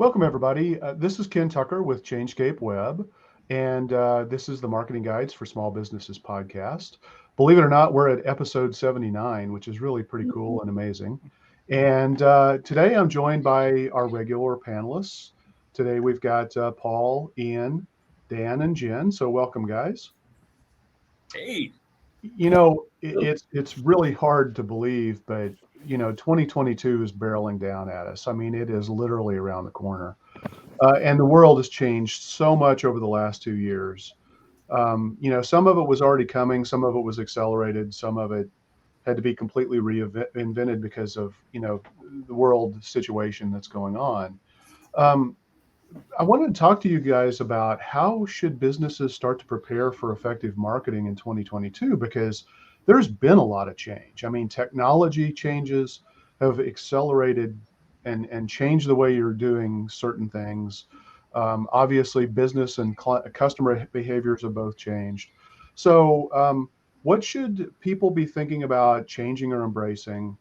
Welcome, everybody. This is Ken Tucker with Changescape Web, and this is the Marketing Guides for Small Businesses podcast. Believe it or not, we're at episode 79, which is really pretty cool and amazing. And today I'm joined by our regular panelists. Today we've got Paul, Ian, Dan, and Jen. So welcome, guys. Hey. It's really hard to believe, but 2022 is barreling down at us. I mean, it is literally around the corner. And the world has changed so much over the last 2 years. Some of it was already coming, some of it was accelerated, some of it had to be completely reinvented because of, the world situation that's going on. Um, I wanted to talk to you guys about how should businesses start to prepare for effective marketing in 2022, because there's been a lot of change. I mean, technology changes have accelerated and changed the way you're doing certain things. Obviously, business and customer behaviors have both changed. So, what should people be thinking about changing or embracing?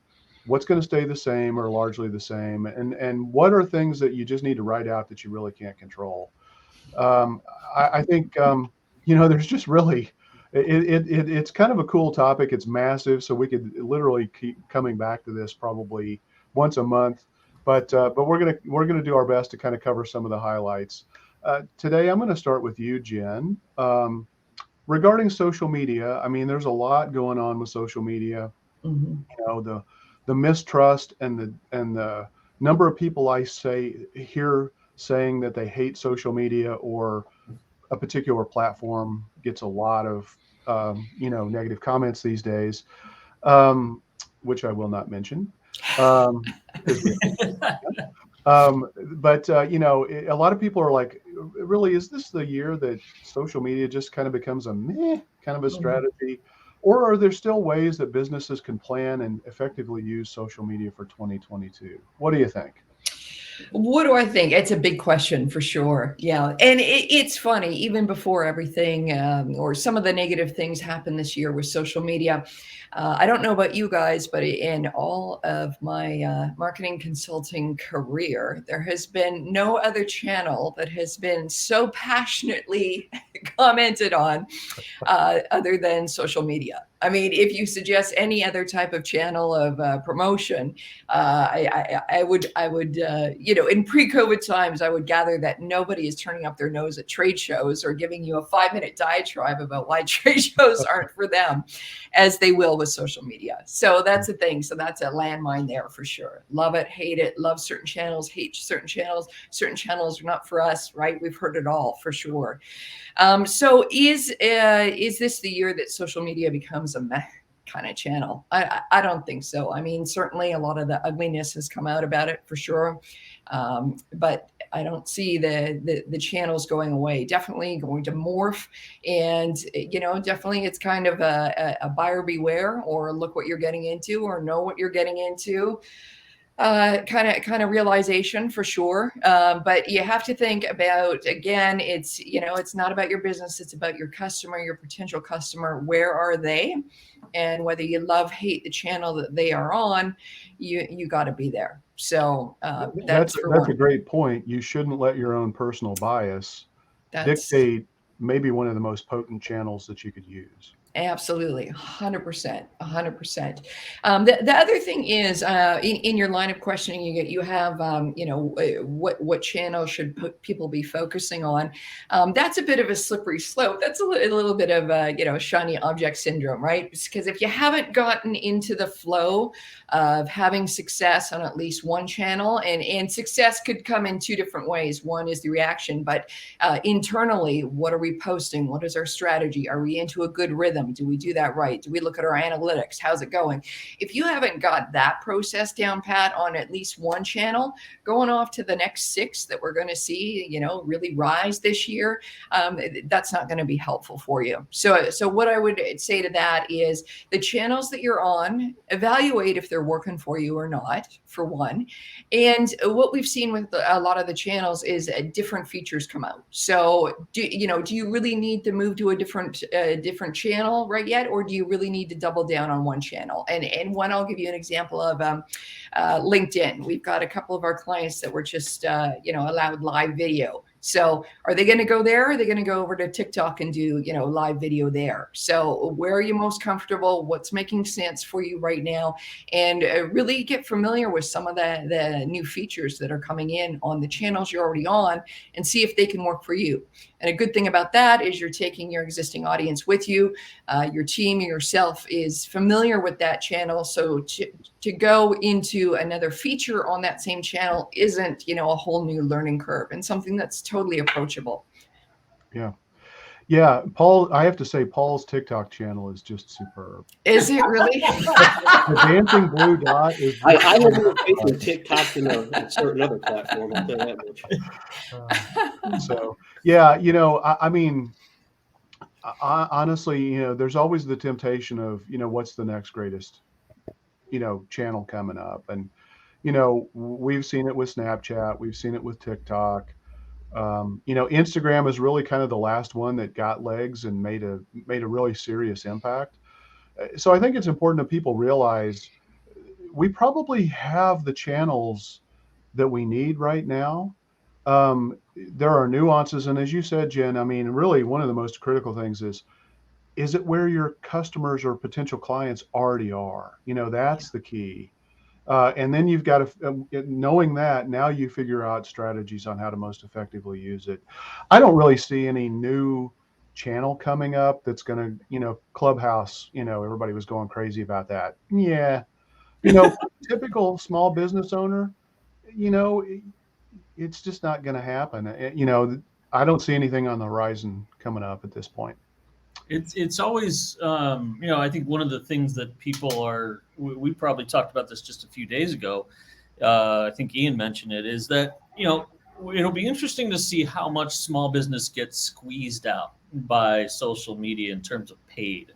What's going to stay the same or largely the same, and what are things that you just need to write out that you really can't control? I think there's just really it's kind of a cool topic. It's massive, so we could literally keep coming back to this probably once a month. But we're gonna do our best to kind of cover some of the highlights. Today, I'm going to start with you, Jen. Regarding social media, I mean, there's a lot going on with social media. Mhm. The mistrust and the number of people I hear saying that they hate social media or a particular platform gets a lot of negative comments these days, which I will not mention, because we. But a lot of people are like, really, is this the year that social media just kind of becomes a meh kind of a strategy? Or are there still ways that businesses can plan and effectively use social media for 2022? What do you think? What do I think? It's a big question for sure. Yeah. And it's funny, even before everything or some of the negative things happened this year with social media. I don't know about you guys, but in all of my marketing consulting career, there has been no other channel that has been so passionately commented on other than social media. I mean, if you suggest any other type of channel of promotion, I would, in pre-COVID times, I would gather that nobody is turning up their nose at trade shows or giving you a 5-minute diatribe about why trade shows aren't for them, as they will with social media. So that's the thing. So that's a landmine there for sure. Love it, hate it, love certain channels, hate certain channels. Certain channels are not for us, right? We've heard it all for sure. So is this the year that social media becomes a meh kind of channel? I don't think so. I mean, certainly a lot of the ugliness has come out about it for sure. But I don't see the channels going away. Definitely going to morph, and definitely it's kind of a buyer beware, or look what you're getting into, or know what you're getting into. Kind of realization for sure. But you have to think about, again, it's not about your business, it's about your customer, your potential customer. Where are they? And whether you love, hate the channel that they are on, you got to be there. So That's that's for that's a one. great point. You shouldn't let your own personal bias That's dictate maybe one of the most potent channels that you could use. Absolutely, 100%, 100%. The other thing is, in your line of questioning, you have, what channel should people be focusing on? That's a bit of a slippery slope. That's a little bit of shiny object syndrome, right? Because if you haven't gotten into the flow of having success on at least one channel, and success could come in two different ways. One is the reaction, but internally, what are we posting? What is our strategy? Are we into a good rhythm? Do we do that right? Do we look at our analytics? How's it going? If you haven't got that process down pat on at least one channel, going off to the next six that we're going to see, really rise this year, that's not going to be helpful for you. So what I would say to that is the channels that you're on, evaluate if they're working for you or not, for one. And what we've seen with a lot of the channels is different features come out. So do you really need to move to a different channel? channel right yet, or do you really need to double down on one channel? And one, I'll give you an example of LinkedIn. We've got a couple of our clients that were just allowed live video. So are they going to go there? Or are they going to go over to TikTok and do, live video there? So where are you most comfortable? What's making sense for you right now? And really get familiar with some of the new features that are coming in on the channels you're already on, and see if they can work for you. And a good thing about that is you're taking your existing audience with you. Your team, yourself is familiar with that channel. So to go into another feature on that same channel isn't, a whole new learning curve, and something that's totally approachable. Yeah. Yeah. Paul, I have to say, Paul's TikTok channel is just superb. Is it really? The dancing blue dot is just I have more faith in TikTok than a certain other platform, I'll tell you that much. So, yeah, I mean, honestly, there's always the temptation of, what's the next greatest, channel coming up. And, we've seen it with Snapchat, we've seen it with TikTok. Instagram is really kind of the last one that got legs and made a really serious impact. So I think it's important that people realize we probably have the channels that we need right now. There are nuances, and as you said, Jen, I mean, really one of the most critical things is it where your customers or potential clients already are? That's the key. And then you've got to, knowing that, now you figure out strategies on how to most effectively use it. I don't really see any new channel coming up that's going to, Clubhouse, everybody was going crazy about that. Yeah. Typical small business owner, it's just not going to happen. I don't see anything on the horizon coming up at this point. It's always, I think one of the things that people are, we probably talked about this just a few days ago. I think Ian mentioned it, is that, it'll be interesting to see how much small business gets squeezed out by social media in terms of paid.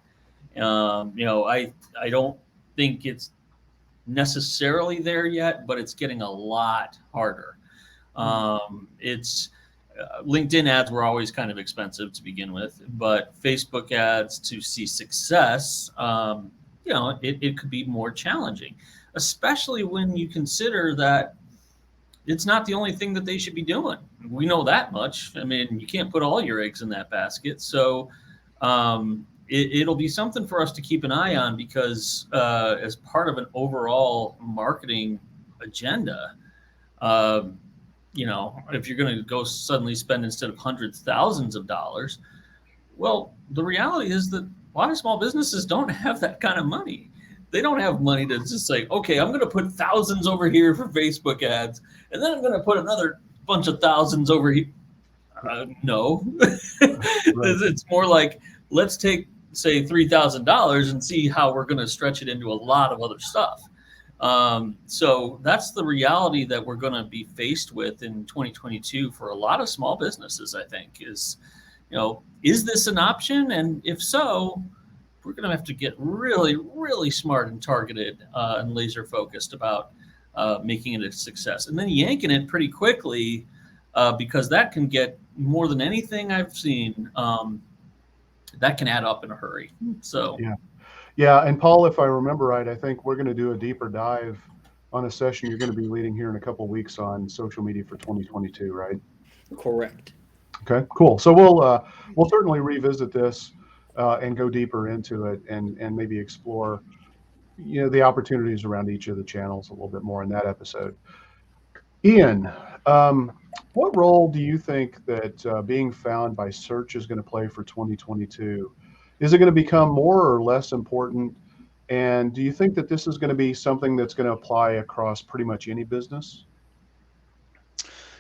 I don't think it's necessarily there yet, but it's getting a lot harder. It's LinkedIn ads were always kind of expensive to begin with, but Facebook ads, to see success, it could be more challenging, especially when you consider that it's not the only thing that they should be doing. We know that much. I mean, you can't put all your eggs in that basket. So it'll be something for us to keep an eye on, because as part of an overall marketing agenda, if you're going to go suddenly spend, instead of hundreds, thousands of dollars, well, the reality is that a lot of small businesses don't have that kind of money. They don't have money to just say, okay, I'm going to put thousands over here for Facebook ads, and then I'm going to put another bunch of thousands over here. No. Right. It's more like, let's take, say, $3,000 and see how we're going to stretch it into a lot of other stuff. So that's the reality that we're going to be faced with in 2022 for a lot of small businesses, I think, is this an option? And if so, we're going to have to get really, really smart and targeted and laser focused about making it a success, and then yanking it pretty quickly, because that can get, more than anything I've seen, that can add up in a hurry. So yeah. And Paul, if I remember right, I think we're going to do a deeper dive on a session you're going to be leading here in a couple of weeks on social media for 2022, right? Correct. Okay, cool. So we'll certainly revisit this and go deeper into it, and maybe explore, the opportunities around each of the channels a little bit more in that episode. Ian, what role do you think that being found by search is going to play for 2022? Is it going to become more or less important? And do you think that this is going to be something that's going to apply across pretty much any business?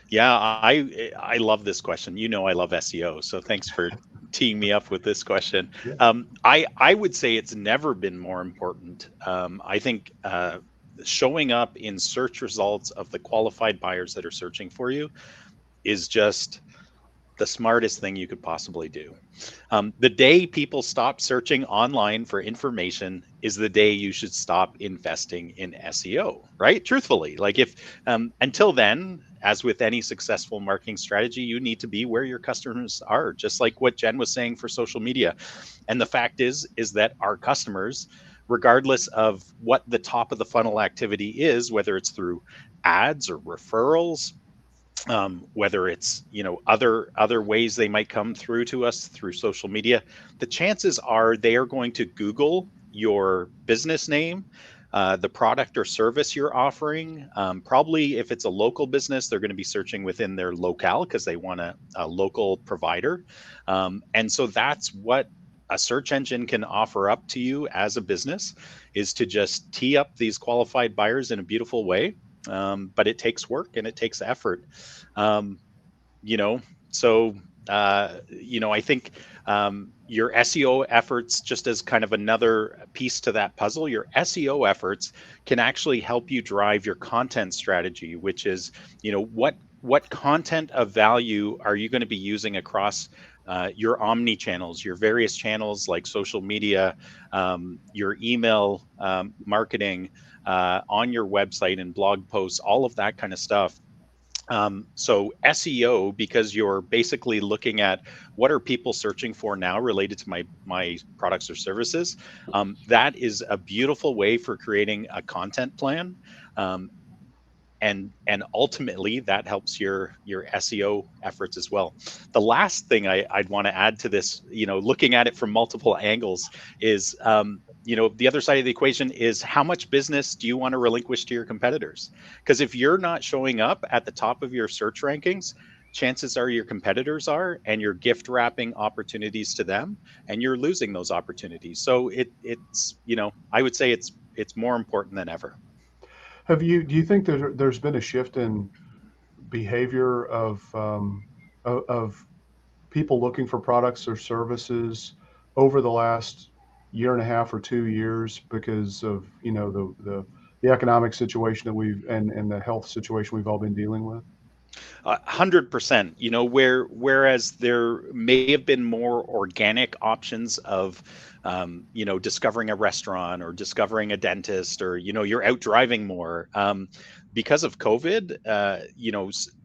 Yeah, I love this question. I love SEO, so thanks for teeing me up with this question. Yeah. I would say it's never been more important. I think showing up in search results of the qualified buyers that are searching for you is just the smartest thing you could possibly do. The day people stop searching online for information is the day you should stop investing in SEO, right? Truthfully, like if until then, as with any successful marketing strategy, you need to be where your customers are, just like what Jen was saying for social media. And the fact is that our customers, regardless of what the top of the funnel activity is, whether it's through ads or referrals, whether it's other ways they might come through to us through social media, the chances are they are going to Google your business name, the product or service you're offering. Probably if it's a local business, they're going to be searching within their locale because they want a local provider. And so that's what a search engine can offer up to you as a business, is to just tee up these qualified buyers in a beautiful way. But it takes work and it takes effort. Um, you know, so, I think your SEO efforts, just as kind of another piece to that puzzle, your SEO efforts can actually help you drive your content strategy, which is, what content of value are you going to be using across your omni channels, your various channels like social media, your email marketing, on your website and blog posts, all of that kind of stuff. So SEO, because you're basically looking at what are people searching for now related to my products or services. That is a beautiful way for creating a content plan. Um, and ultimately that helps your SEO efforts as well. The last thing I'd want to add to this, looking at it from multiple angles, is the other side of the equation is how much business do you want to relinquish to your competitors? Because if you're not showing up at the top of your search rankings, chances are your competitors are, and you're gift wrapping opportunities to them, and you're losing those opportunities. So it's I would say it's more important than ever. Do you think there's been a shift in behavior of people looking for products or services over the last year and a half or 2 years because of the economic situation that and the health situation we've all been dealing with? 100%. Whereas there may have been more organic options of, discovering a restaurant or discovering a dentist, or you're out driving more. Because of COVID,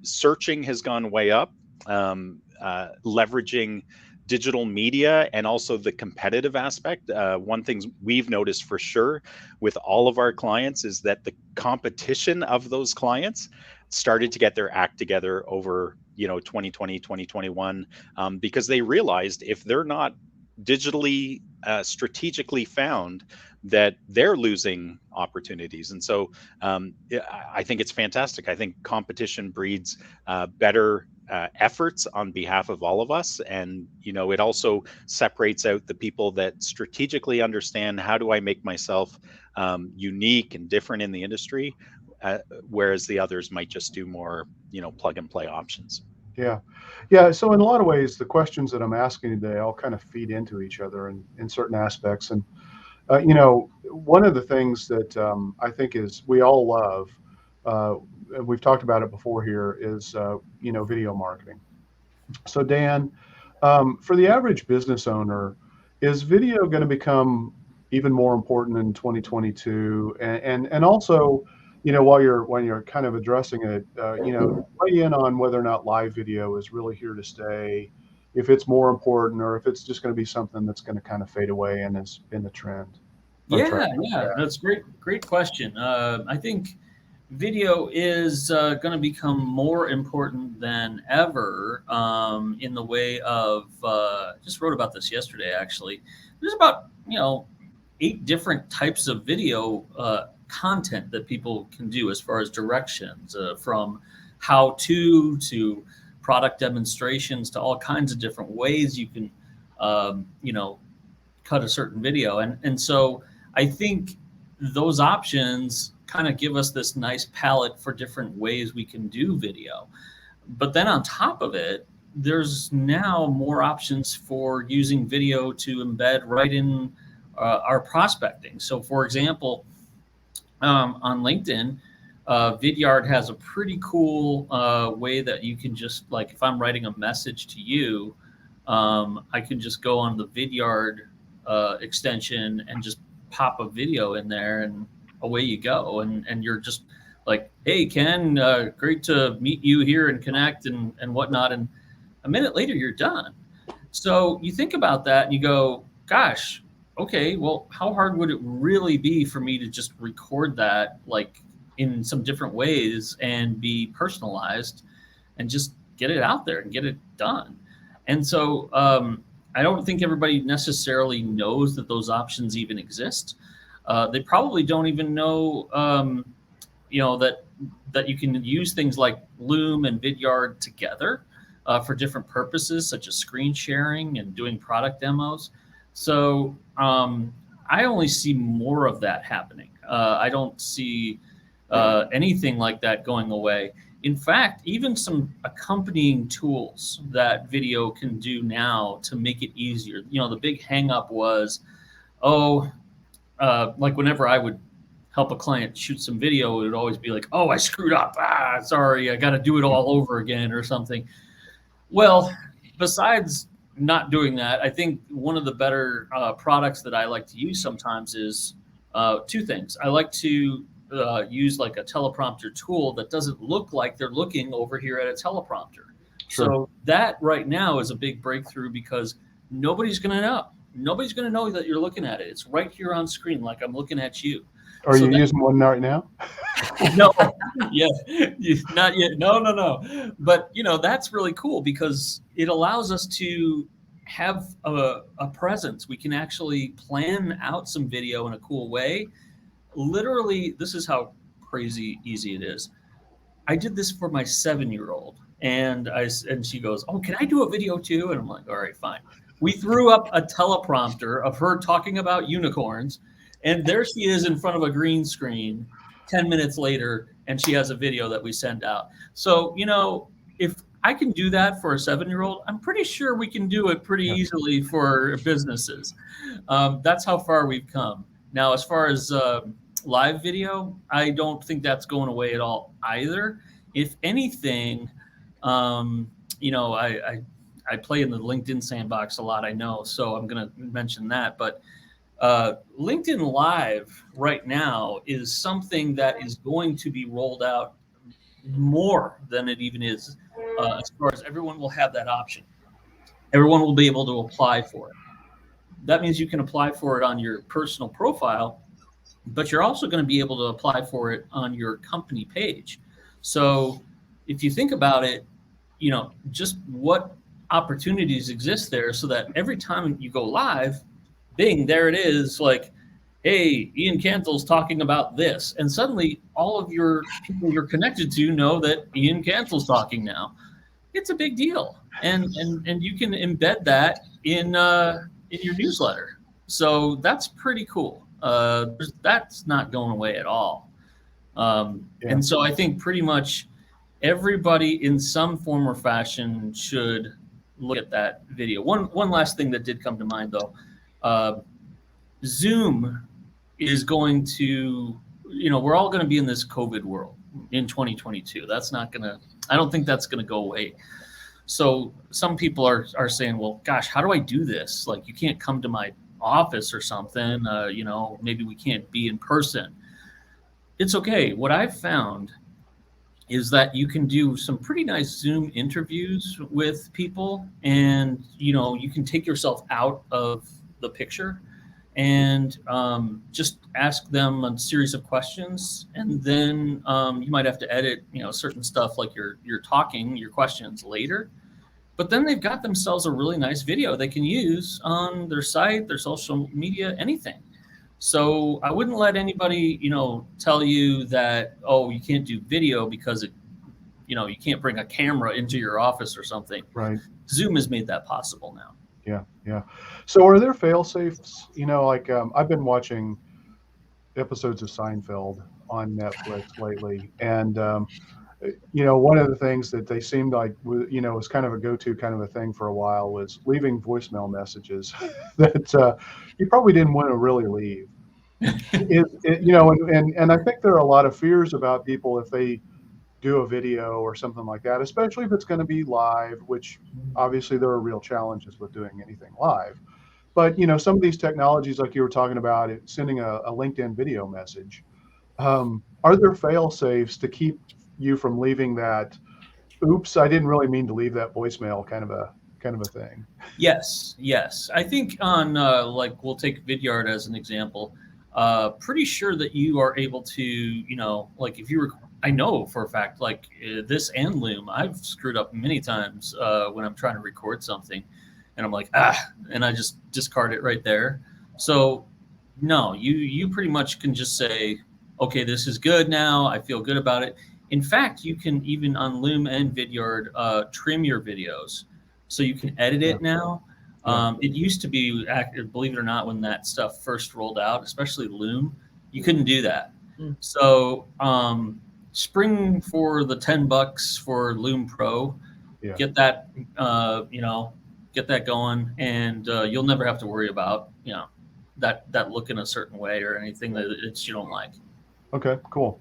searching has gone way up. Leveraging digital media and also the competitive aspect. One thing we've noticed for sure with all of our clients is that the competition of those clients started to get their act together over 2020, 2021, because they realized if they're not digitally strategically found, that they're losing opportunities. And so I think it's fantastic. I think competition breeds better efforts on behalf of all of us. And it also separates out the people that strategically understand, how do I make myself unique and different in the industry, whereas the others might just do more plug and play options. Yeah. So in a lot of ways, the questions that I'm asking today all kind of feed into each other in certain aspects. And one of the things that I think is we all love, and we've talked about it before here, is video marketing. So Dan, for the average business owner, is video going to become even more important in 2022? And also, when you're kind of addressing it, weigh in on whether or not live video is really here to stay, if it's more important, or if it's just going to be something that's going to kind of fade away and is in the trend. Yeah, that's great question. I think video is going to become more important than ever, in the way of, just wrote about this yesterday, actually. There's about 8 different types of video content that people can do as far as directions, from how to product demonstrations, to all kinds of different ways you can cut a certain video. And so I think those options kind of give us this nice palette for different ways we can do video. But then on top of it, there's now more options for using video to embed right in our prospecting. So for example, on LinkedIn, Vidyard has a pretty cool way that you can just, like, if I'm writing a message to you, I can just go on the Vidyard extension and just pop a video in there, and away you go. And you're just like, hey, Ken, great to meet you here and connect and whatnot. And a minute later, you're done. So you think about that and you go, gosh, okay, well, how hard would it really be for me to just record that like in some different ways and be personalized and just get it out there and get it done? And so I don't think everybody necessarily knows that those options even exist. They probably don't even know, that you can use things like Loom and Vidyard together for different purposes, such as screen sharing and doing product demos. So I only see more of that happening. I don't see anything like that going away. In fact, even some accompanying tools that video can do now to make it easier. The big hang up was, like whenever I would help a client shoot some video, it would always be like, oh, I screwed up. Sorry, I got to do it all over again or something. Well, besides not doing that, I think one of the better products that I like to use sometimes is two things. I like to use like a teleprompter tool that doesn't look like they're looking over here at a teleprompter. Sure. So that right now is a big breakthrough because nobody's going to know. Nobody's going to know that you're looking at it. It's right here on screen, like I'm looking at you. Are you using one right now? No, yeah, not yet. No. But that's really cool because it allows us to have a presence. We can actually plan out some video in a cool way. Literally, this is how crazy easy it is. I did this for my 7-year-old, and she goes, "Oh, can I do a video too?" And I'm like, "All right, fine." We threw up a teleprompter of her talking about unicorns, and there she is in front of a green screen 10 minutes later, and she has a video that we send out. So, if I can do that for a 7-year-old, I'm pretty sure we can do it pretty easily for businesses. That's how far we've come. Now, as far as live video, I don't think that's going away at all either. If anything, I play in the LinkedIn sandbox a lot, I know, so I'm going to mention that. But LinkedIn Live right now is something that is going to be rolled out more than it even is, as far as everyone will have that option. Everyone will be able to apply for it. That means you can apply for it on your personal profile, but you're also going to be able to apply for it on your company page. So if you think about it, just what opportunities exist there so that every time you go live, bing, there it is, like, hey, Ian Cantill's talking about this. And suddenly all of your people you're connected to know that Ian Cantill's talking now. It's a big deal. And you can embed that in your newsletter. So that's pretty cool. That's not going away at all. And so I think pretty much everybody in some form or fashion should look at that video. One last thing that did come to mind though, Zoom is going to, we're all going to be in this COVID world in 2022. I don't think that's going to go away. So some people are saying, well, gosh, how do I do this? Like, you can't come to my office or something, maybe we can't be in person. It's okay. What I've found is that you can do some pretty nice Zoom interviews with people, and you can take yourself out of the picture and just ask them a series of questions, and then you might have to edit certain stuff like your questions later, but then they've got themselves a really nice video they can use on their site, their social media, anything. So I wouldn't let anybody, tell you that, oh, you can't do video because you can't bring a camera into your office or something. Right. Zoom has made that possible now. Yeah. So are there fail safes? I've been watching episodes of Seinfeld on Netflix lately, and one of the things that they seemed like was kind of a go-to kind of a thing for a while was leaving voicemail messages that you probably didn't want to really leave. And I think there are a lot of fears about people if they do a video or something like that, especially if it's going to be live, which obviously there are real challenges with doing anything live. But some of these technologies, like you were talking about, sending a LinkedIn video message, are there fail safes to keep you from leaving that, oops, I didn't really mean to leave that voicemail kind of a thing? Yes, yes. I think on like we'll take Vidyard as an example. Pretty sure that you are able to, like if you were, I know for a fact, like this and Loom, I've screwed up many times when I'm trying to record something, and I'm like and I just discard it right there. So no, you pretty much can just say, okay, this is good now. I feel good about it. In fact, you can even on Loom and Vidyard trim your videos, so you can edit Yeah. it now. Yeah. It used to be, believe it or not, when that stuff first rolled out, especially Loom, you couldn't do that. Mm. So spring for the $10 for Loom Pro, Yeah. get that, get that going, and you'll never have to worry about, that look in a certain way or anything that you don't like. Okay, cool.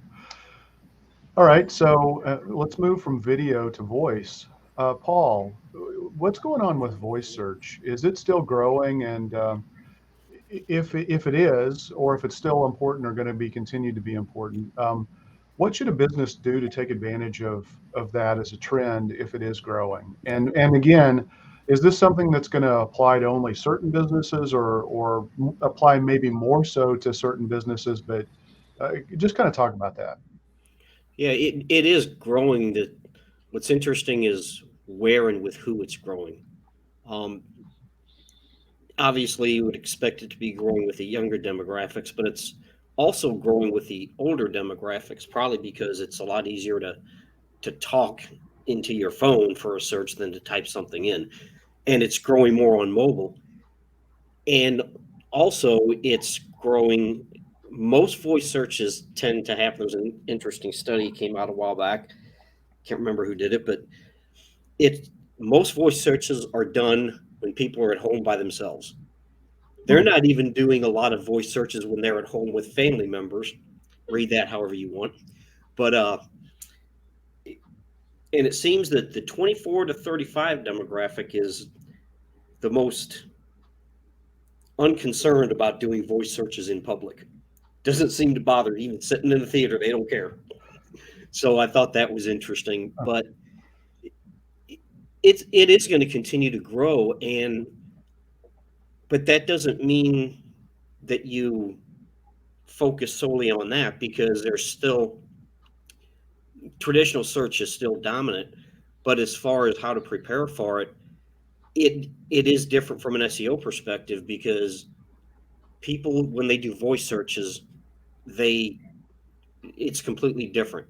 All right, so let's move from video to voice. Paul, what's going on with voice search? Is it still growing? And if it is, or if it's still important or going to be continued to be important, what should a business do to take advantage of that as a trend if it is growing? And again, is this something that's going to apply to only certain businesses, or apply maybe more so to certain businesses? But just kind of talk about that. Yeah, it is growing. What's interesting is where and with who it's growing. Um, Obviously, you would expect it to be growing with the younger demographics, but it's also growing with the older demographics, probably because it's a lot easier to talk into your phone for a search than to type something in. And it's growing more on mobile. And also, it's growing. Most voice searches tend to happen. There's an interesting study came out a while back. Can't remember who did it, but it most voice searches are done when people are at home by themselves. They're not even doing a lot of voice searches when they're at home with family members. Read that however you want. But and it seems that the 24 to 35 demographic is the most unconcerned about doing voice searches in public. Doesn't seem to bother even sitting in the theater. They don't care. So I thought that was interesting, but it is going to continue to grow, but that doesn't mean that you focus solely on that, because there's still traditional search is still dominant. But as far as how to prepare for it, it is different from an SEO perspective, because people, when they do voice searches, it's completely different,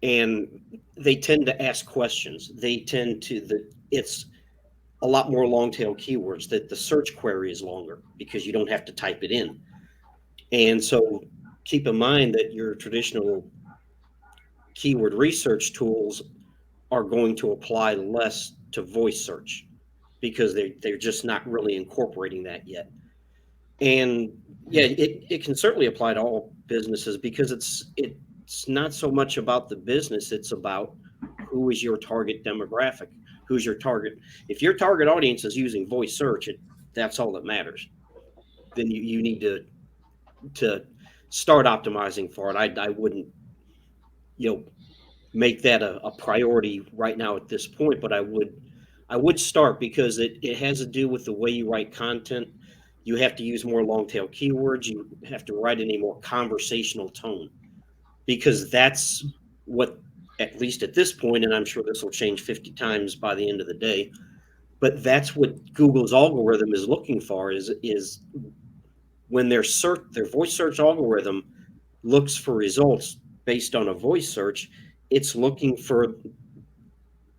and they tend to ask questions. It's a lot more long tail keywords, that the search query is longer because you don't have to type it in. And so keep in mind that your traditional keyword research tools are going to apply less to voice search, because they're just not really incorporating that yet. And yeah, it can certainly apply to all businesses, because it's not so much about the business, it's about who is your target demographic, who's your target. If your target audience is using voice search, that's all that matters. Then you need to start optimizing for it. I wouldn't, make that a priority right now at this point, but I would start, because it has to do with the way you write content. You have to use more long tail keywords. You have to write in a more conversational tone, because that's what, at least at this point, and I'm sure this will change 50 times by the end of the day, but that's what Google's algorithm is looking for, is when their voice search algorithm looks for results based on a voice search, it's looking for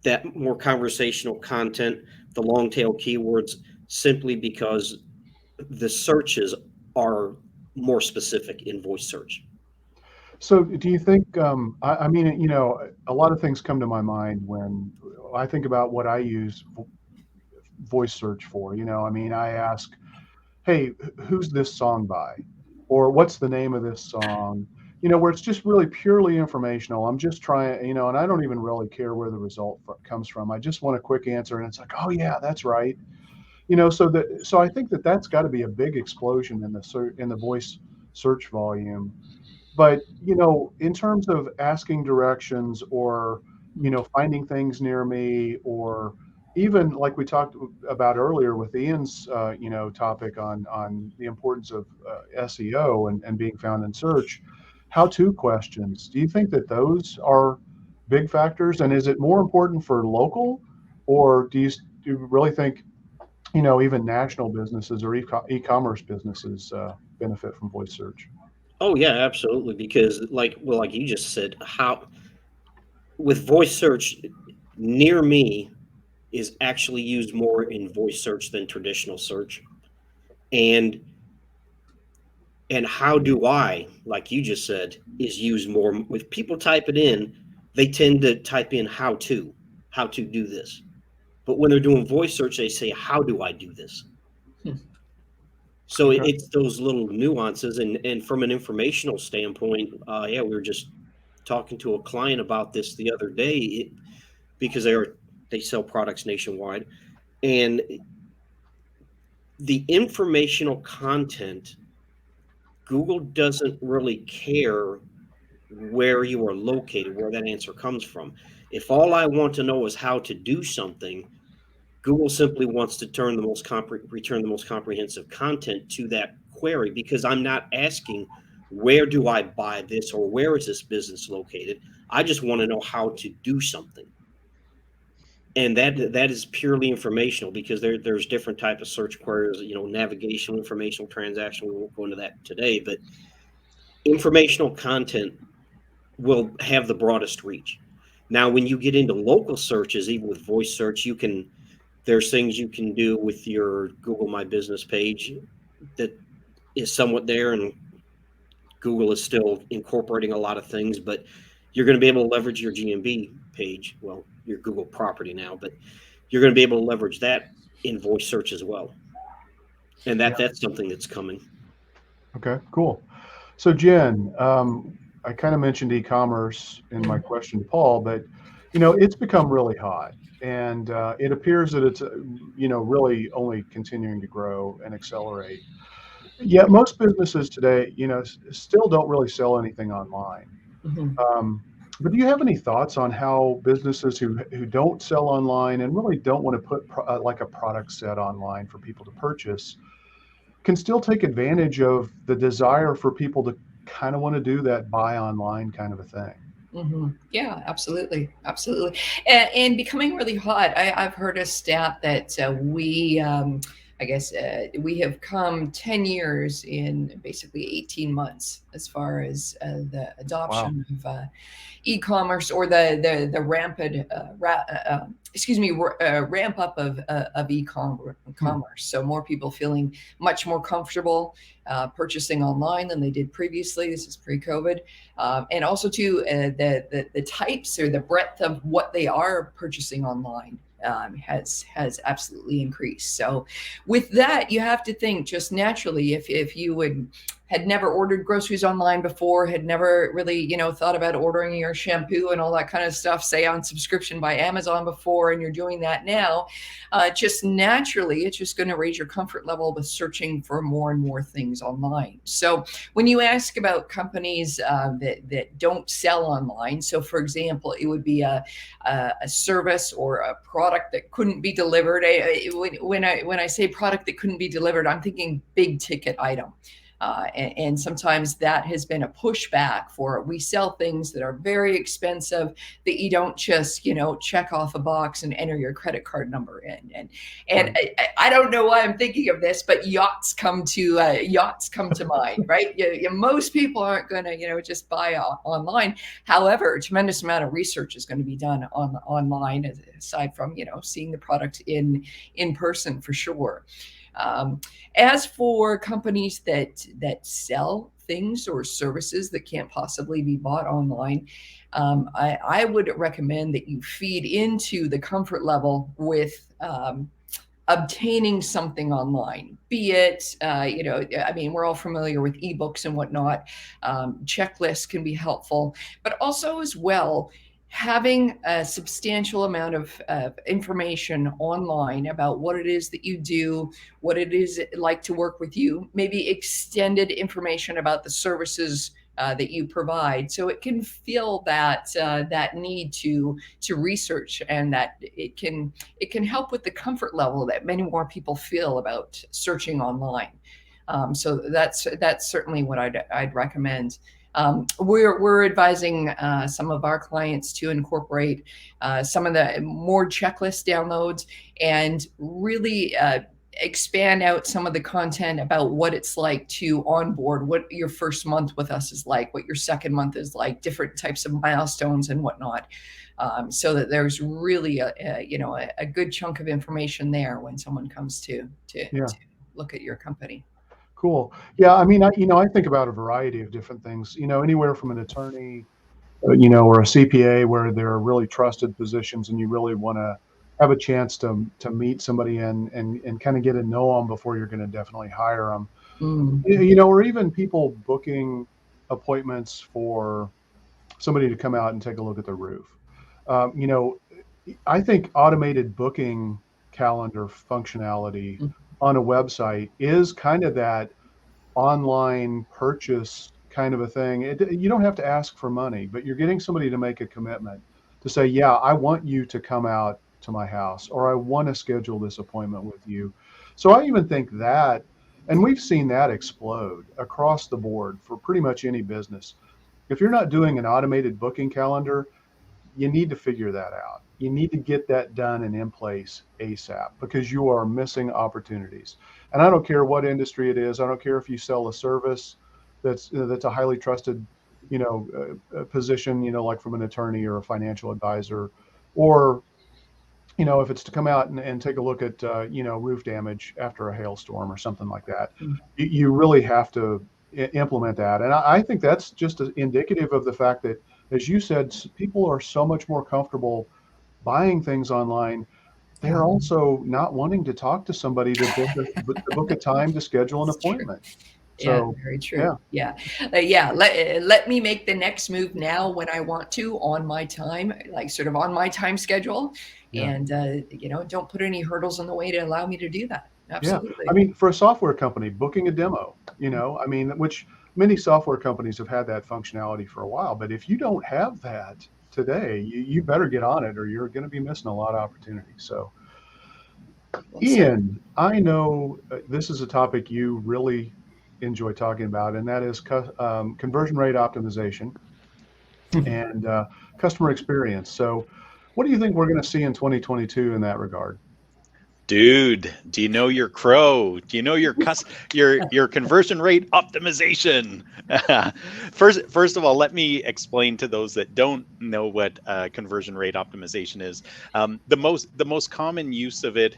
that more conversational content, the long tail keywords, simply because the searches are more specific in voice search. So do you think, I mean, a lot of things come to my mind when I think about what I use voice search for. I mean, I ask, hey, who's this song by? Or what's the name of this song? Where it's just really purely informational. I'm just trying, and I don't even really care where the result comes from. I just want a quick answer. And it's like, oh yeah, that's right. So I think that's got to be a big explosion in the voice search volume. But, in terms of asking directions or, finding things near me, or even like we talked about earlier with Ian's, topic on the importance of SEO and being found in search, how-to questions. Do you think that those are big factors? And is it more important for local, or do you really think, even national businesses or e-commerce businesses benefit from voice search? Oh yeah, absolutely. Because like you just said, how with voice search, near me is actually used more in voice search than traditional search. And how do I, like you just said, is used more. If people type it in, they tend to type in how to do this. But when they're doing voice search, they say, how do I do this? Hmm. So Okay. it's those little nuances. And from an informational standpoint, yeah, we were just talking to a client about this the other day because they sell products nationwide. And the informational content, Google doesn't really care where you are located, where that answer comes from. If all I want to know is how to do something, Google simply wants to return the most comprehensive content to that query, because I'm not asking where do I buy this or where is this business located. I just want to know how to do something. And that is purely informational, because there's different type of search queries, navigational, informational, transactional. We won't go into that today, but informational content will have the broadest reach. Now, when you get into local searches, even with voice search, there's things you can do with your Google My Business page that is somewhat there, and Google is still incorporating a lot of things, but you're going to be able to leverage your GMB page, well, your Google property now, but you're going to be able to leverage that in voice search as well. And Yeah. that's something that's coming. Okay, cool. So Jen, I kind of mentioned e-commerce in my question to Paul, but it's become really hot, and it appears that it's really only continuing to grow and accelerate. Yet most businesses today, still don't really sell anything online. Mhm. But do you have any thoughts on how businesses who don't sell online and really don't want to put like a product set online for people to purchase can still take advantage of the desire for people to kind of want to do that buy online kind of a thing? Yeah, absolutely, absolutely, and becoming really hot. I've heard a stat that I guess we have come 10 years in basically 18 months as far as the Wow. adoption of e-commerce, or the rampant ramp up of Hmm. commerce. So more people feeling much more comfortable purchasing online than they did previously. This is pre-COVID, and also too the types or the breadth of what they are purchasing online has absolutely increased. So with that, you have to think just naturally, if you had never ordered groceries online before, had never really, thought about ordering your shampoo and all that kind of stuff, say on subscription by Amazon before, and you're doing that now, just naturally, it's just going to raise your comfort level with searching for more and more things online. So when you ask about companies that don't sell online, so for example, it would be a service or a product that couldn't be delivered. When I say product that couldn't be delivered, I'm thinking big ticket item. And sometimes that has been a pushback for, we sell things that are very expensive that you don't just check off a box and enter your credit card number in. And Right. I don't know why I'm thinking of this, but yachts come to mind, right? Most people aren't going to just buy online. However, a tremendous amount of research is going to be done online, aside from seeing the product in person for sure. Um, as for companies that sell things or services that can't possibly be bought online, I would recommend that you feed into the comfort level with obtaining something online, be it, I mean, we're all familiar with ebooks and whatnot. Checklists can be helpful, but also as well, having a substantial amount of information online about what it is that you do, what it is like to work with you, maybe extended information about the services that you provide. So it can feel that that need to research, and that it can help with the comfort level that many more people feel about searching online. So that's certainly what I'd recommend. We're advising some of our clients to incorporate some of the more checklist downloads, and really expand out some of the content about what it's like to onboard, what your first month with us is like, what your second month is like, different types of milestones and whatnot. So that there's really a good chunk of information there when someone comes to Yeah. look at your company. Cool. Yeah, I mean, I think about a variety of different things, anywhere from an attorney, or a CPA, where they're really trusted positions and you really want to have a chance to meet somebody and kind of get to know them before you're going to definitely hire them. Mm. Or even people booking appointments for somebody to come out and take a look at the roof. You know, I think automated booking calendar functionality on a website is kind of that online purchase kind of a thing. You don't have to ask for money, but you're getting somebody to make a commitment to say, yeah, I want you to come out to my house, or I want to schedule this appointment with you. So I even think that, and we've seen that explode across the board for pretty much any business. If you're not doing an automated booking calendar, you need to figure that out. You need to get that done and in place ASAP, because you are missing opportunities. And I don't care what industry it is. I don't care if you sell a service that's a highly trusted, position, like from an attorney or a financial advisor, or if it's to come out and take a look at, roof damage after a hailstorm or something like that. You really have to implement that. And I think that's just indicative of the fact that, as you said, people are so much more comfortable buying things online. They're also not wanting to talk to somebody to book a time to schedule an It's true. appointment. Yeah, So, very true. Yeah. Let me make the next move now when I want to, on my time, like sort of on my time schedule. yeah. And, don't put any hurdles in the way to allow me to do that. Yeah. Absolutely. I mean, for a software company, booking a demo, which many software companies have had that functionality for a while. But if you don't have that today, you better get on it, or you're going to be missing a lot of opportunities. So, Well said. Ian, I know this is a topic you really enjoy talking about, and that is conversion rate optimization and customer experience. So, what do you think we're going to see in 2022 in that regard? Dude, do you know your crow? Do you know your your conversion rate optimization? First of all, let me explain to those that don't know what conversion rate optimization is. The most common use of it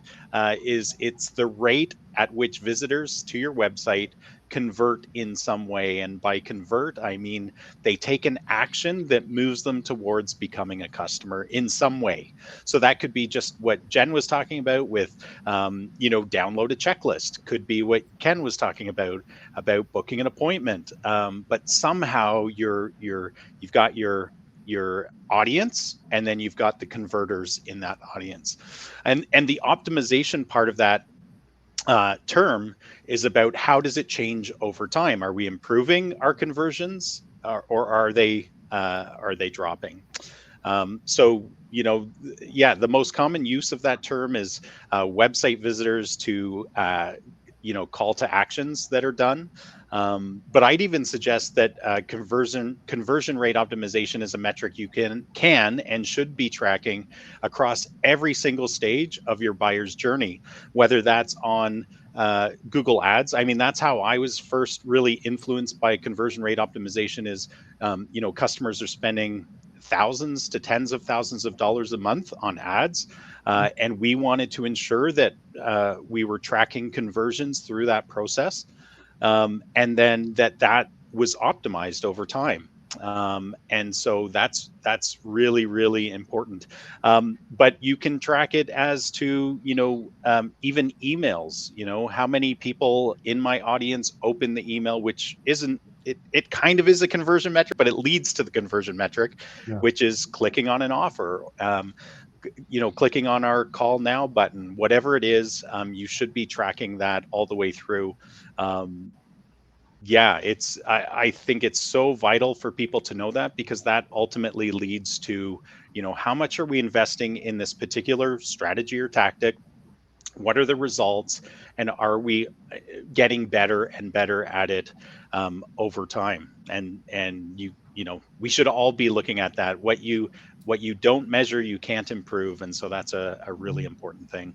is it's the rate at which visitors to your website convert in some way. And by convert, I mean they take an action that moves them towards becoming a customer in some way. So that could be just what Jen was talking about with, download a checklist. Could be what Ken was talking about booking an appointment. But somehow you've got your audience, and then you've got the converters in that audience, and the optimization part of that term is about how does it change over time? Are we improving our conversions, or are they dropping? The most common use of that term is website visitors to call to actions that are done. But I'd even suggest that conversion rate optimization is a metric you can and should be tracking across every single stage of your buyer's journey, whether that's on Google Ads. I mean, that's how I was first really influenced by conversion rate optimization. Is customers are spending thousands to tens of thousands of dollars a month on ads. And we wanted to ensure that we were tracking conversions through that process. And then that was optimized over time. And so that's really, really important. But you can track it as to, even emails, how many people in my audience open the email, which isn't, it kind of is a conversion metric, but it leads to the conversion metric, Yeah. which is clicking on an offer, clicking on our call now button, whatever it is. You should be tracking that all the way through. Yeah, I think it's so vital for people to know that, because that ultimately leads to, how much are we investing in this particular strategy or tactic? What are the results? And are we getting better and better at it over time? And we should all be looking at that. What you don't measure, you can't improve. And so that's a really important thing.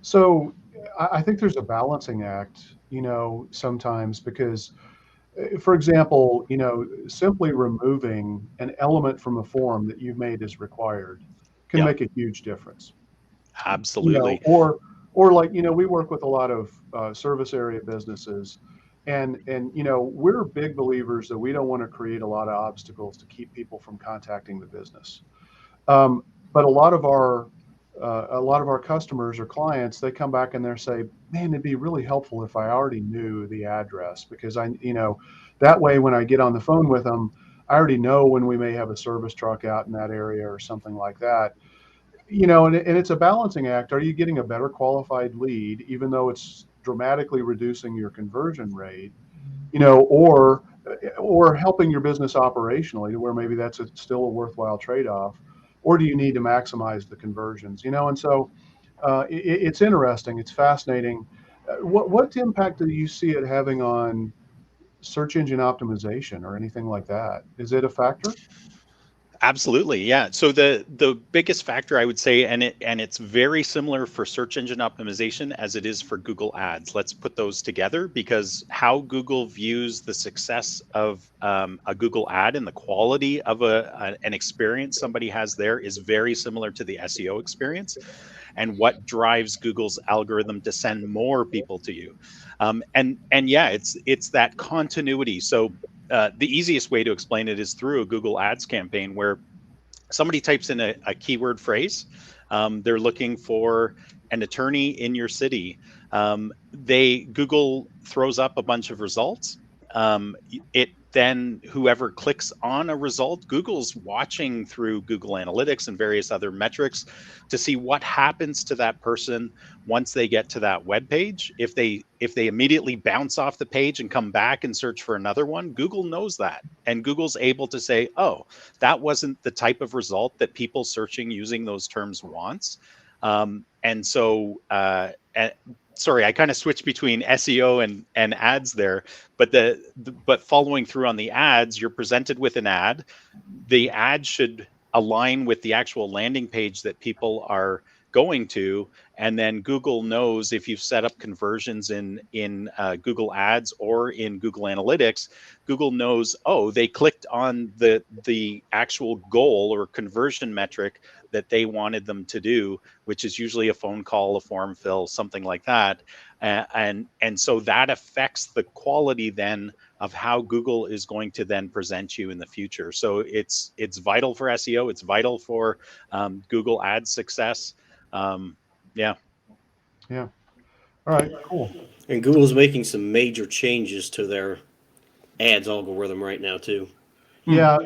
So I think there's a balancing act, sometimes because, for example, simply removing an element from a form that you've made as required can Yeah, make a huge difference. absolutely. Or like, we work with a lot of service area businesses, and we're big believers that we don't want to create a lot of obstacles to keep people from contacting the business. Um, but a lot of our customers or clients, they come back and they say, man, it'd be really helpful if I already knew the address, because that way when I get on the phone with them, I already know when we may have a service truck out in that area or something like that. And it's a balancing act. Are you getting a better qualified lead, even though it's dramatically reducing your conversion rate, or helping your business operationally to where maybe that's still a worthwhile trade-off, or do you need to maximize the conversions? And so it's interesting. It's fascinating. What impact do you see it having on search engine optimization or anything like that? Is it a factor? Absolutely, yeah. So the biggest factor I would say, and it's very similar for search engine optimization as it is for Google Ads. Let's put those together, because how Google views the success of a Google ad and the quality of an experience somebody has there is very similar to the SEO experience, and what drives Google's algorithm to send more people to you. And yeah, it's that continuity. So the easiest way to explain it is through a Google Ads campaign where somebody types in a keyword phrase. They're looking for an attorney in your city. Google throws up a bunch of results. It then whoever clicks on a result, Google's watching through Google Analytics and various other metrics to see what happens to that person once they get to that web page. If they immediately bounce off the page and come back and search for another one, Google knows that, and Google's able to say, oh, that wasn't the type of result that people searching using those terms wants. And so, sorry, I kind of switched between SEO and ads there, but following through on the ads, you're presented with an ad. The ad should align with the actual landing page that people are going to, and then Google knows if you've set up conversions in Google Ads or in Google Analytics. Google knows, oh, they clicked on the actual goal or conversion metric that they wanted them to do, which is usually a phone call, a form fill, something like that. And so that affects the quality then of how Google is going to then present you in the future. So it's vital for SEO. It's vital for Google Ads success. Yeah. Yeah. All right, cool. And Google's making some major changes to their ads algorithm right now too. Hmm. Yeah,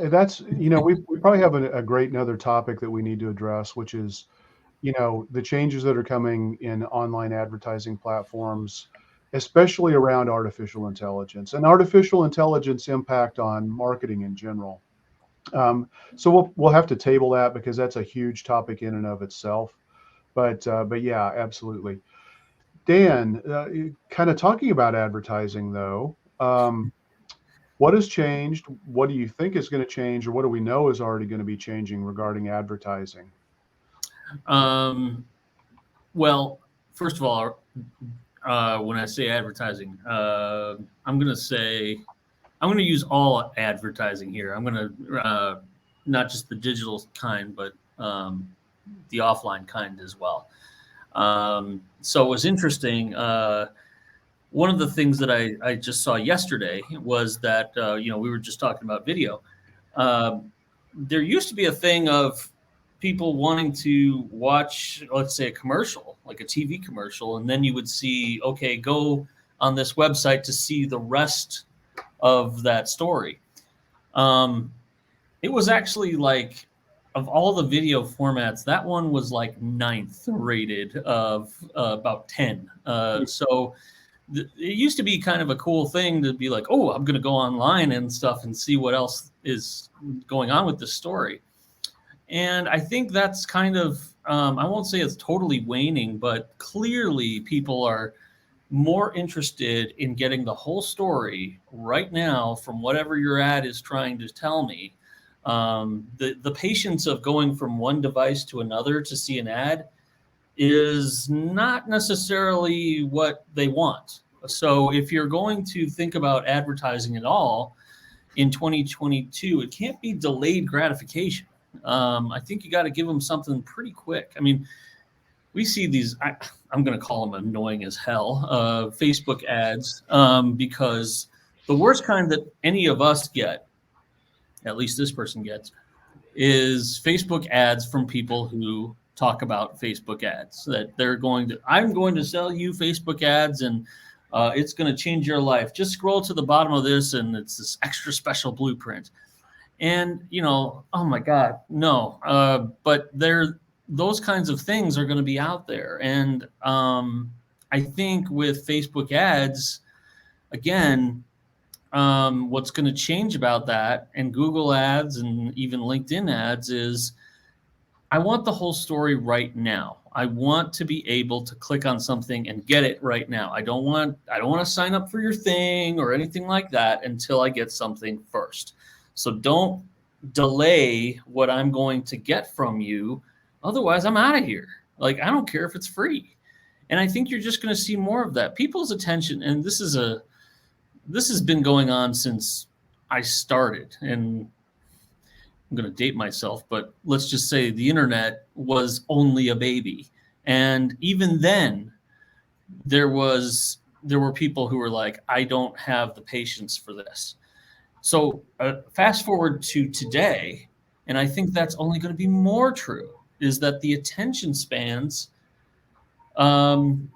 that's, we probably have a great another topic that we need to address, which is, the changes that are coming in online advertising platforms, especially around artificial intelligence and artificial intelligence impact on marketing in general. So we'll have to table that because that's a huge topic in and of itself. But yeah, absolutely. Dan, kind of talking about advertising though, what has changed? What do you think is going to change, or what do we know is already going to be changing regarding advertising? Well, first of all, when I say advertising, I'm going to use all advertising here. I'm going to not just the digital kind, but the offline kind as well. So it was interesting. One of the things that I just saw yesterday was that we were just talking about video. There used to be a thing of people wanting to watch, let's say, a commercial, like a TV commercial, and then you would see, okay, go on this website to see the rest of that story. It was actually like, of all the video formats, that one was like ninth rated of about 10. So it used to be kind of a cool thing to be like, oh, I'm going to go online and stuff and see what else is going on with the story. And I think that's kind of, I won't say it's totally waning, but clearly people are more interested in getting the whole story right now from whatever your ad is trying to tell me. The patience of going from one device to another to see an ad is not necessarily what they want. So if you're going to think about advertising at all in 2022, it can't be delayed gratification. I think you got to give them something pretty quick. I mean, we see these, I'm going to call them annoying as hell, Facebook ads, because the worst kind that any of us get, at least this person gets, is Facebook ads from people who talk about Facebook ads, that I'm going to sell you Facebook ads and it's going to change your life. Just scroll to the bottom of this and it's this extra special blueprint. And, oh my God, no. But those kinds of things are going to be out there. And I think with Facebook ads, again, what's going to change about that, and Google ads and even LinkedIn ads, is I want the whole story right now. I want to be able to click on something and get it right now. I don't want to sign up for your thing or anything like that until I get something first. So don't delay what I'm going to get from you. Otherwise, I'm out of here. Like, I don't care if it's free. And I think you're just going to see more of that. People's attention, and this has been going on since I started, and I'm going to date myself, but let's just say the internet was only a baby. And even then, there were people who were like, I don't have the patience for this. So fast forward to today, and I think that's only going to be more true, is that the attention spans are going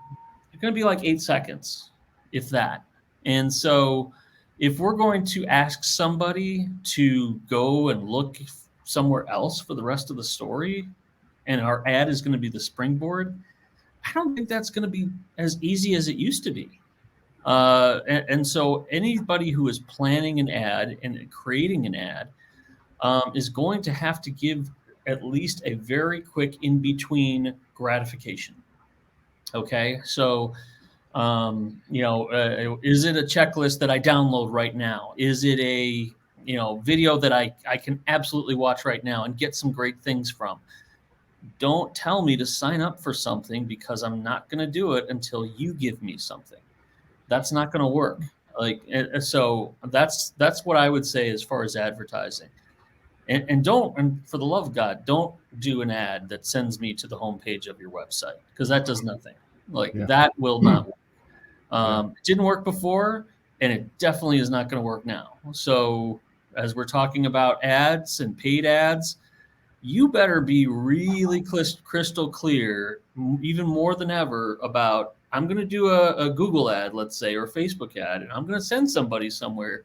to be like 8 seconds, if that. And so if we're going to ask somebody to go and look somewhere else for the rest of the story, and our ad is going to be the springboard, I don't think that's going to be as easy as it used to be. And so anybody who is planning an ad and creating an ad is going to have to give at least a very quick in-between gratification. Okay, so is it a checklist that I download right now? Is it a video that I can absolutely watch right now and get some great things from? Don't tell me to sign up for something because I'm not going to do it until you give me something. That's not going to work. So that's what I would say as far as advertising. And for the love of God, don't do an ad that sends me to the homepage of your website, because that does nothing. That will not work. It didn't work before, and it definitely is not going to work now. So as we're talking about ads and paid ads, you better be really crystal clear, even more than ever, about, I'm going to do a Google ad, let's say, or a Facebook ad, and I'm going to send somebody somewhere.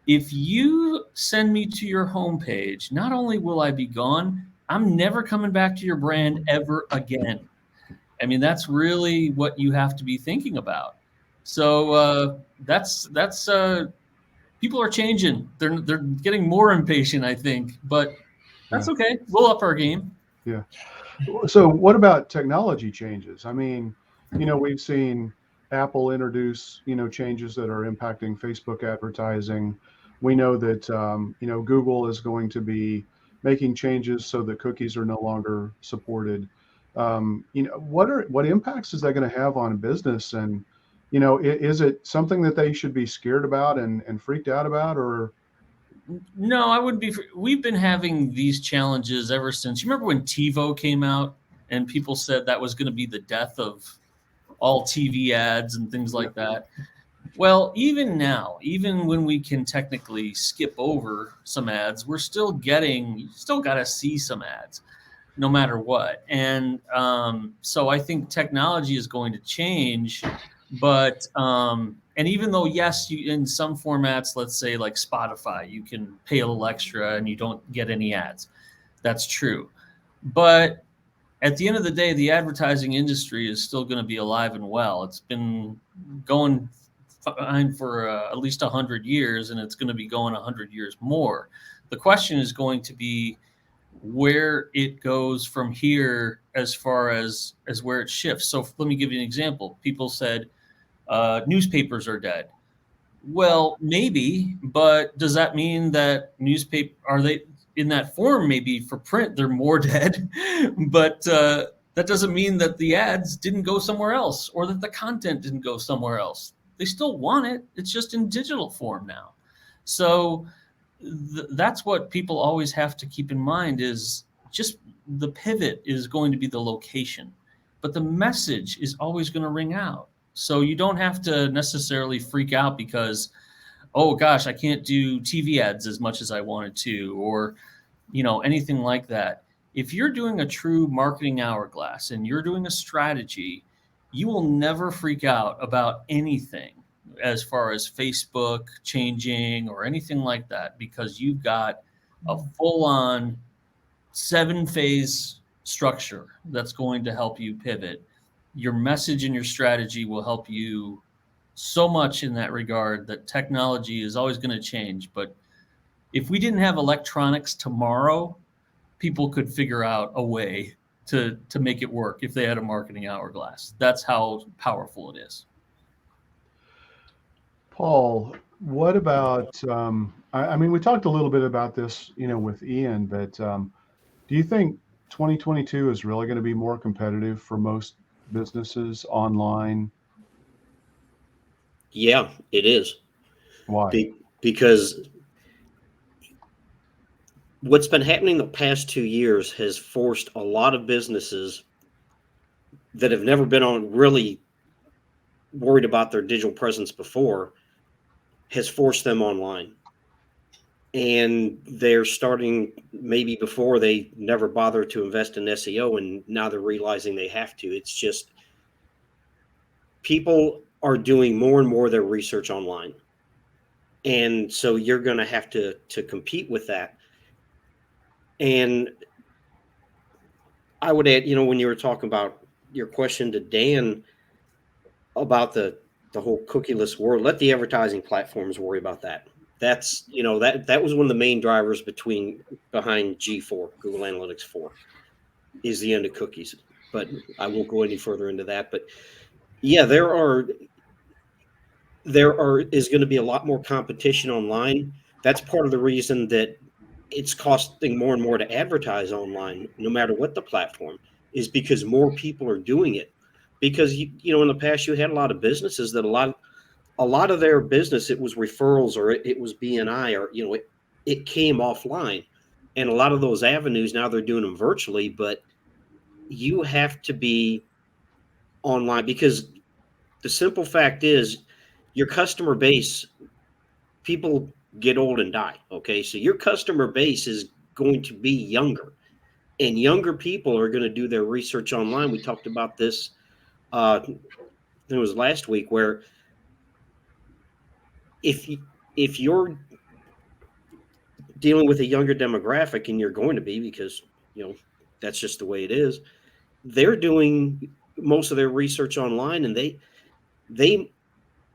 If you send me to your homepage, not only will I be gone, I'm never coming back to your brand ever again. I mean, that's really what you have to be thinking about. So that's people are changing. They're getting more impatient, I think, but that's okay. We'll up our game. Yeah. So what about technology changes? I mean, we've seen Apple introduce, changes that are impacting Facebook advertising. We know that, Google is going to be making changes so that cookies are no longer supported. What impacts is that going to have on business? And, is it something that they should be scared about and freaked out about, or? No, I wouldn't be. We've been having these challenges ever since. You remember when TiVo came out and people said that was going to be the death of all TV ads and things like that? Well, even now, even when we can technically skip over some ads, you still got to see some ads no matter what. And so I think technology is going to change, but and even though, yes, in some formats, let's say like Spotify, you can pay a little extra and you don't get any ads. That's true. But at the end of the day, the advertising industry is still going to be alive and well. It's been going fine for at least 100 years, and it's going to be going 100 years more. The question is going to be where it goes from here as far as where it shifts. So let me give you an example. People said newspapers are dead. Well, maybe, but does that mean that newspaper are they in that form? Maybe for print they're more dead, but that doesn't mean that the ads didn't go somewhere else or that the content didn't go somewhere else. They still want it. It's just in digital form now. So that's what people always have to keep in mind is just the pivot is going to be the location, but the message is always going to ring out. So you don't have to necessarily freak out because, oh gosh, I can't do TV ads as much as I wanted to, or, anything like that. If you're doing a true marketing hourglass and you're doing a strategy, you will never freak out about anything as far as Facebook changing or anything like that, because you've got a full-on 7-phase structure that's going to help you pivot. Your message and your strategy will help you so much in that regard that technology is always going to change. But if we didn't have electronics tomorrow, people could figure out a way to make it work if they had a marketing hourglass. That's how powerful it is. Paul, what about, I mean, we talked a little bit about this, with Ian, but do you think 2022 is really going to be more competitive for most businesses online? Yeah, it is. Why? Because what's been happening the past 2 years has forced a lot of businesses that have never been on really worried about their digital presence before, has forced them online. And they're starting, maybe before they never bothered to invest in SEO, and now they're realizing they have to. It's just people are doing more and more of their research online. And so you're going to have to compete with that. And I would add, when you were talking about your question to Dan about the whole cookieless world, let the advertising platforms worry about that. That's, that was one of the main drivers behind G4, Google Analytics 4, is the end of cookies. But I won't go any further into that. But yeah, there is going to be a lot more competition online. That's part of the reason that it's costing more and more to advertise online, no matter what the platform is, because more people are doing it. Because in the past you had a lot of businesses that a lot of their business, it was referrals, or it was BNI, or it came offline, and a lot of those avenues now they're doing them virtually. But you have to be online, because the simple fact is your customer base, people get old and die. Okay. So your customer base is going to be younger, and younger people are going to do their research online. We talked about this. It was last week, where if you're dealing with a younger demographic, and you're going to be, because, that's just the way it is, they're doing most of their research online, and they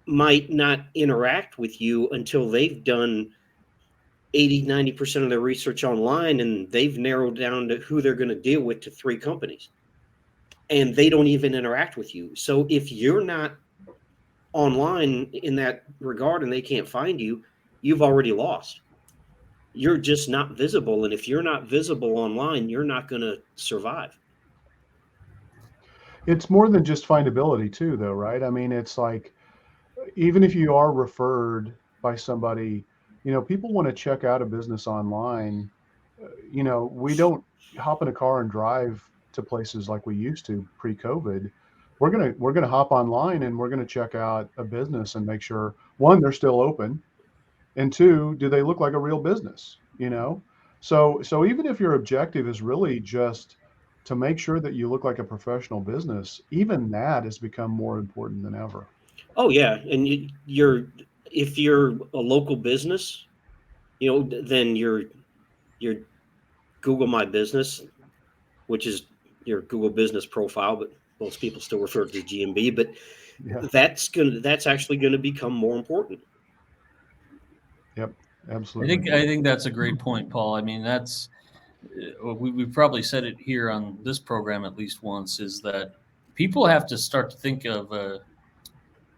might not interact with you until they've done 80-90% of their research online, and they've narrowed down to who they're going to deal with to 3 companies, and they don't even interact with you. So if you're not online in that regard and they can't find you, you've already lost. You're just not visible. And if you're not visible online, you're not going to survive. It's more than just findability too, though, right? I mean, it's like, even if you are referred by somebody, people want to check out a business online. We don't hop in a car and drive to places like we used to pre-COVID. We're gonna hop online and we're gonna check out a business and make sure, one, they're still open, and two, do they look like a real business? So even if your objective is really just to make sure that you look like a professional business, even that has become more important than ever. Oh yeah. And if you're a local business, then your Google My Business, which is your Google Business Profile, but most people still refer to it as GMB. But Yeah. that's actually going to become more important. Yep. Absolutely. I think that's a great point, Paul. I mean, that's we've probably said it here on this program at least once, is that people have to start to think of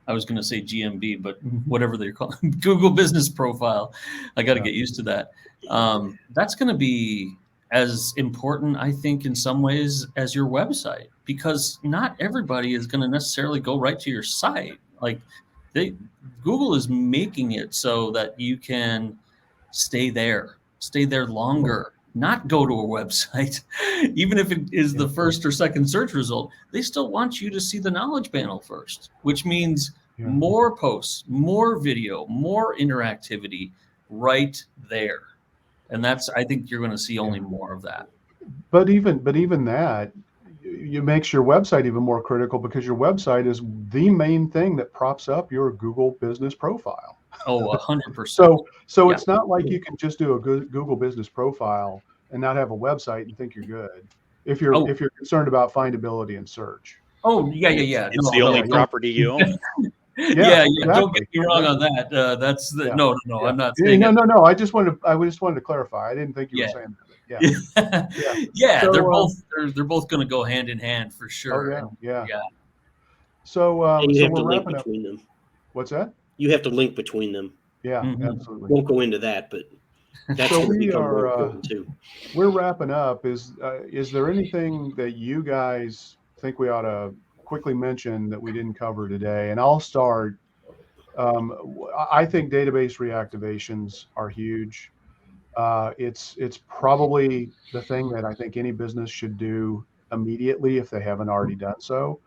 I was going to say GMB, but whatever they're calling Google Business Profile. I got to get used to that. That's going to be as important, I think, in some ways as your website, because not everybody is going to necessarily go right to your site. Like Google is making it so that you can stay there longer, not go to a website. Even if it is the first or second search result, they still want you to see the knowledge panel first, which means more posts, more video, more interactivity right there. And I think you're going to see only more of that. But even that, it makes your website even more critical, because your website is the main thing that props up your Google Business Profile. Oh, 100%. So it's not like you can just do a Google Business Profile and not have a website and think you're good if you're concerned about findability and search. Oh, yeah. It's the only property you own. Yeah. Exactly. Don't get me wrong on that. That's the no. I'm not Yeah, saying no. I just wanted to clarify. I didn't think you were saying that. Yeah. So, they're both going to go hand in hand for sure. Oh, yeah. So and you have to we're link wrapping up. between them. What's that? You have to link between them. Yeah, absolutely. Won't go into that, but that's So going to become more important too. We're wrapping up. Is there anything that you guys think we ought to quickly mention that we didn't cover today? And I'll start. I think database reactivations are huge. It's probably the thing that I think any business should do immediately if they haven't already done so.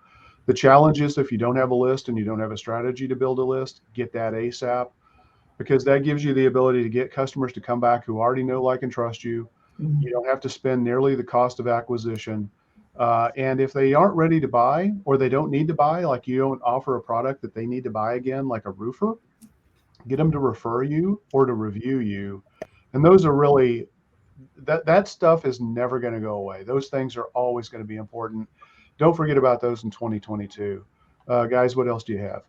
The challenge is, if you don't have a list and you don't have a strategy to build a list, get that ASAP, because that gives you the ability to get customers to come back who already know, like, and trust you. You don't have to spend nearly the cost of acquisition. And if they aren't ready to buy, or they don't need to buy, like you don't offer a product that they need to buy again, like a roofer, get them to refer you or to review you. And those are really, that stuff is never going to go away. Those things are always going to be important. Don't forget about those in 2022. Guys, what else do you have?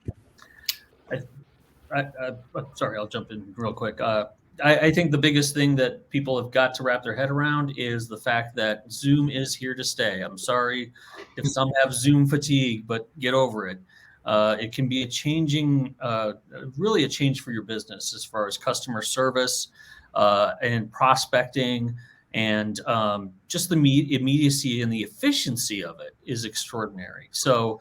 Sorry, I'll jump in real quick. I think the biggest thing that people have got to wrap their head around is the fact that Zoom is here to stay. I'm sorry if some have Zoom fatigue, but get over it. It can be really a change for your business as far as customer service and prospecting, and just the immediacy and the efficiency of it is extraordinary. So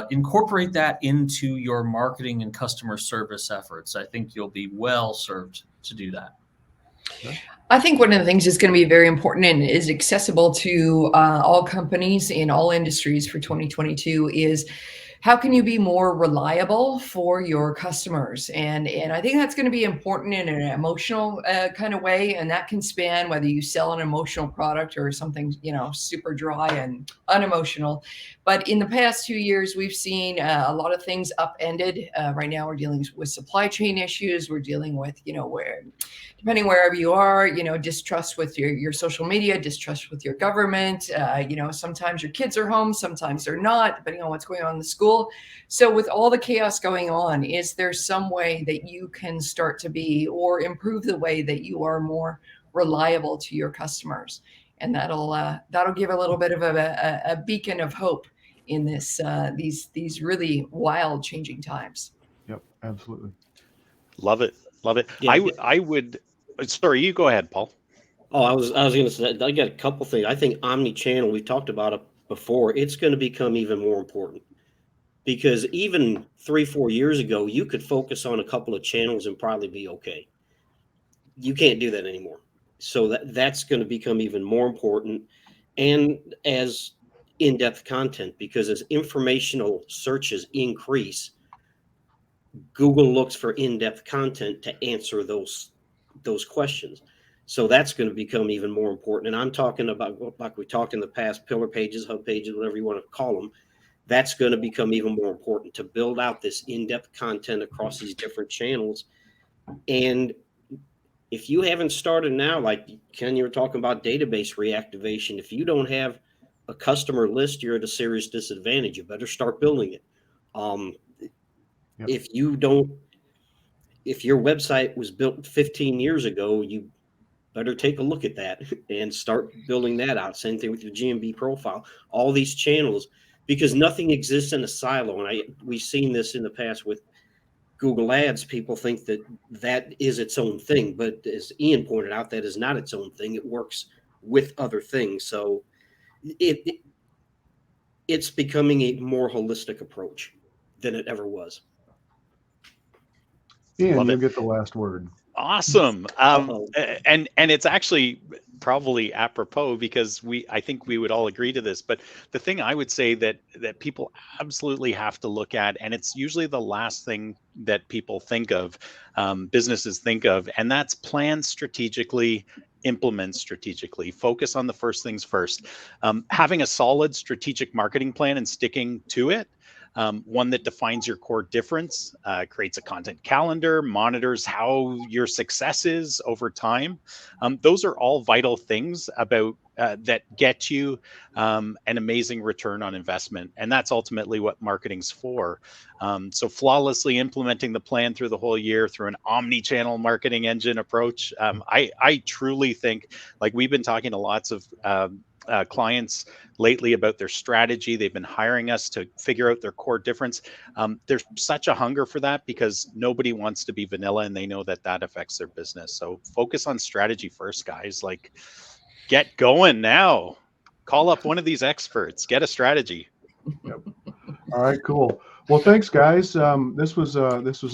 incorporate that into your marketing and customer service efforts. I think you'll be well served to do that. I think one of the things that's going to be very important and is accessible to all companies in all industries for 2022 is, how can you be more reliable for your customers? And I think that's going to be important in an emotional kind of way. And that can span whether you sell an emotional product or something, super dry and unemotional. But in the past 2 years, we've seen a lot of things upended. Right now, we're dealing with supply chain issues. We're dealing with, where, depending wherever you are, distrust with your social media, distrust with your government. Sometimes your kids are home, sometimes they're not, depending on what's going on in the school. So with all the chaos going on, is there some way that you can start to be, or improve the way that you are more reliable to your customers? And that'll give a little bit of a beacon of hope in these really wild changing times. Yep, absolutely. Love it. Yeah. I would. Sorry, you go ahead, Paul. Oh, I was going to say, I got a couple things. I think omni-channel, we've talked about it before. It's going to become even more important, because even 3-4 years ago, you could focus on a couple of channels and probably be okay. You can't do that anymore. So that's going to become even more important, and as in-depth content, because as informational searches increase, Google looks for in-depth content to answer those questions. So that's going to become even more important. And I'm talking about, like we talked in the past, pillar pages, hub pages, whatever you want to call them. That's going to become even more important, to build out this in-depth content across these different channels. And if you haven't started now, like Ken, you were talking about database reactivation, if you don't have a customer list, you're at a serious disadvantage. You better start building it. Yep. If you don't, if your website was built 15 years ago, you better take a look at that and start building that out. Same thing with your GMB profile, all these channels, because nothing exists in a silo. And we've seen this in the past with Google Ads. People think that that is its own thing, but as Ian pointed out, that is not its own thing. It works with other things. So it's becoming a more holistic approach than it ever was. Ian, Love you'll it. get the last word. Awesome. Uh-oh. And it's actually probably apropos because I think we would all agree to this. But the thing I would say that people absolutely have to look at, and it's usually the last thing that people think of, businesses think of, and that's plan strategically, implement strategically, focus on the first things first. Having a solid strategic marketing plan and sticking to it. One that defines your core difference, creates a content calendar, monitors how your success is over time. Those are all vital things about that get you an amazing return on investment. And that's ultimately what marketing's for. So flawlessly implementing the plan through the whole year through an omni-channel marketing engine approach. I truly think, like we've been talking to lots of clients lately about their strategy. They've been hiring us to figure out their core difference. There's such a hunger for that because nobody wants to be vanilla, and they know that that affects their business. So focus on strategy first, guys. Like, get going now. Call up one of these experts. Get a strategy. Yep. All right, cool. Well, thanks, guys. This was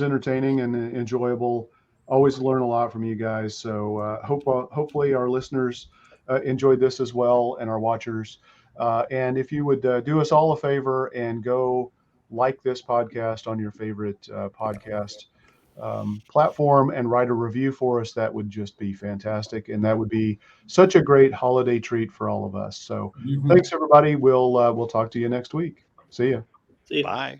entertaining and enjoyable. Always learn a lot from you guys. So hopefully our listeners enjoyed this as well, and our watchers. And if you would do us all a favor and go like this podcast on your favorite podcast platform and write a review for us, that would just be fantastic, and that would be such a great holiday treat for all of us. So thanks, everybody. We'll talk to you next week. See ya. See you. Bye.